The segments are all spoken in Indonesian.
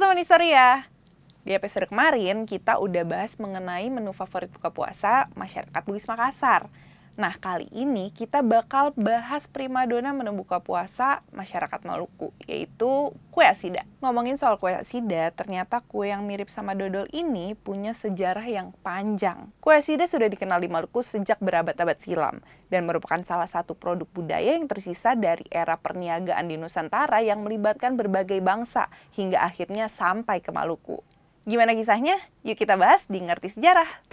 teman Historia. Di episode kemarin kita udah bahas mengenai menu favorit buka puasa masyarakat Bugis Makassar. Nah, kali ini kita bakal bahas primadona menu buka puasa masyarakat Maluku, yaitu kue asida. Ngomongin soal kue asida, ternyata kue yang mirip sama dodol ini punya sejarah yang panjang. Kue asida sudah dikenal di Maluku sejak berabad-abad silam, dan merupakan salah satu produk budaya yang tersisa dari era perniagaan di Nusantara yang melibatkan berbagai bangsa, hingga akhirnya sampai ke Maluku. Gimana kisahnya? Yuk kita bahas di Ngerti Sejarah.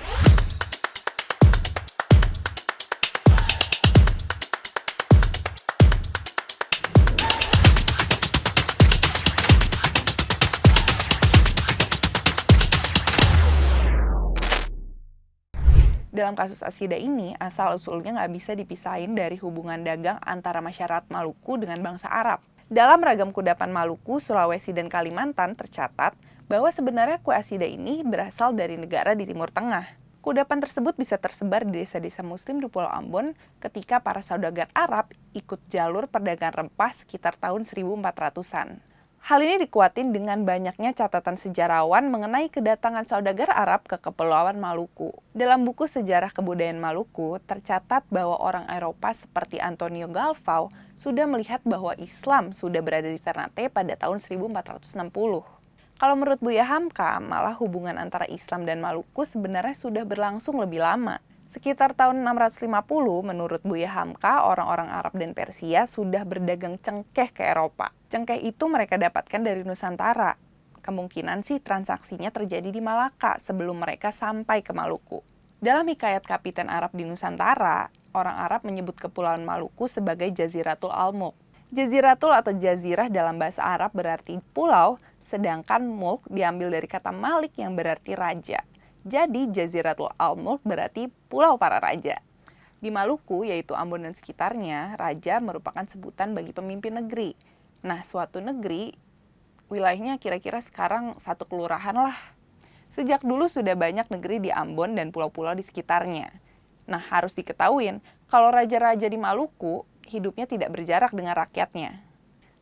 Dalam kasus asida ini, asal-usulnya nggak bisa dipisahin dari hubungan dagang antara masyarakat Maluku dengan bangsa Arab. Dalam ragam kudapan Maluku, Sulawesi, dan Kalimantan tercatat bahwa sebenarnya kue asida ini berasal dari negara di Timur Tengah. Kudapan tersebut bisa tersebar di desa-desa muslim di Pulau Ambon ketika para saudagar Arab ikut jalur perdagangan rempah sekitar tahun 1400-an. Hal ini dikuatin dengan banyaknya catatan sejarawan mengenai kedatangan saudagar Arab ke Kepulauan Maluku. Dalam buku Sejarah Kebudayaan Maluku, tercatat bahwa orang Eropa seperti Antonio Galvão sudah melihat bahwa Islam sudah berada di Ternate pada tahun 1460. Kalau menurut Buya Hamka, malah hubungan antara Islam dan Maluku sebenarnya sudah berlangsung lebih lama. Sekitar tahun 650, menurut Buya Hamka, orang-orang Arab dan Persia sudah berdagang cengkeh ke Eropa. Cengkeh itu mereka dapatkan dari Nusantara. Kemungkinan sih transaksinya terjadi di Malaka sebelum mereka sampai ke Maluku. Dalam hikayat Kapiten Arab di Nusantara, orang Arab menyebut Kepulauan Maluku sebagai Jaziratul Al-Mulk. Jaziratul atau jazirah dalam bahasa Arab berarti pulau, sedangkan mulk diambil dari kata malik yang berarti raja. Jadi, Jaziratul Al-Mulk berarti pulau para raja. Di Maluku, yaitu Ambon dan sekitarnya, raja merupakan sebutan bagi pemimpin negeri. Nah, suatu negeri, wilayahnya kira-kira sekarang satu kelurahan lah. Sejak dulu sudah banyak negeri di Ambon dan pulau-pulau di sekitarnya. Nah, harus diketahuin, kalau raja-raja di Maluku, hidupnya tidak berjarak dengan rakyatnya.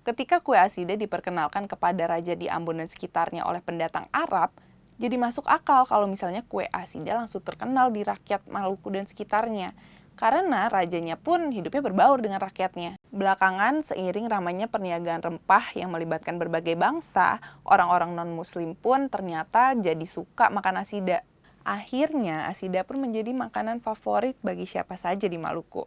Ketika kue asida diperkenalkan kepada raja di Ambon dan sekitarnya oleh pendatang Arab, jadi masuk akal kalau misalnya kue asida langsung terkenal di rakyat Maluku dan sekitarnya. Karena rajanya pun hidupnya berbaur dengan rakyatnya. Belakangan, seiring ramainya perniagaan rempah yang melibatkan berbagai bangsa, orang-orang non-muslim pun ternyata jadi suka makan asida. Akhirnya, asida pun menjadi makanan favorit bagi siapa saja di Maluku.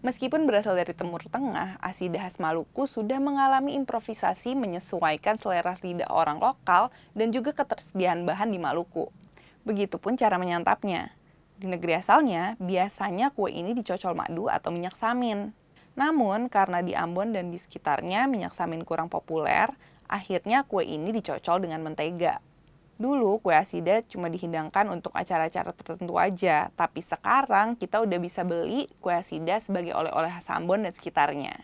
Meskipun berasal dari Timur Tengah, asida khas Maluku sudah mengalami improvisasi menyesuaikan selera lidah orang lokal dan juga ketersediaan bahan di Maluku. Begitupun cara menyantapnya. Di negeri asalnya, biasanya kue ini dicocol madu atau minyak samin. Namun, karena di Ambon dan di sekitarnya minyak samin kurang populer, akhirnya kue ini dicocol dengan mentega. Dulu kue asida cuma dihidangkan untuk acara-acara tertentu aja, tapi sekarang kita udah bisa beli kue asida sebagai oleh-oleh khas Ambon dan sekitarnya.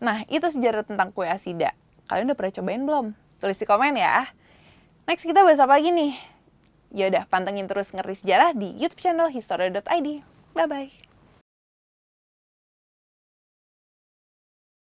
Nah, itu sejarah tentang kue asida. Kalian udah pernah cobain belum? Tulis di komen ya. Next kita bahas apa lagi nih? Yaudah, pantengin terus Ngerti Sejarah di YouTube channel Historia.id. Bye-bye.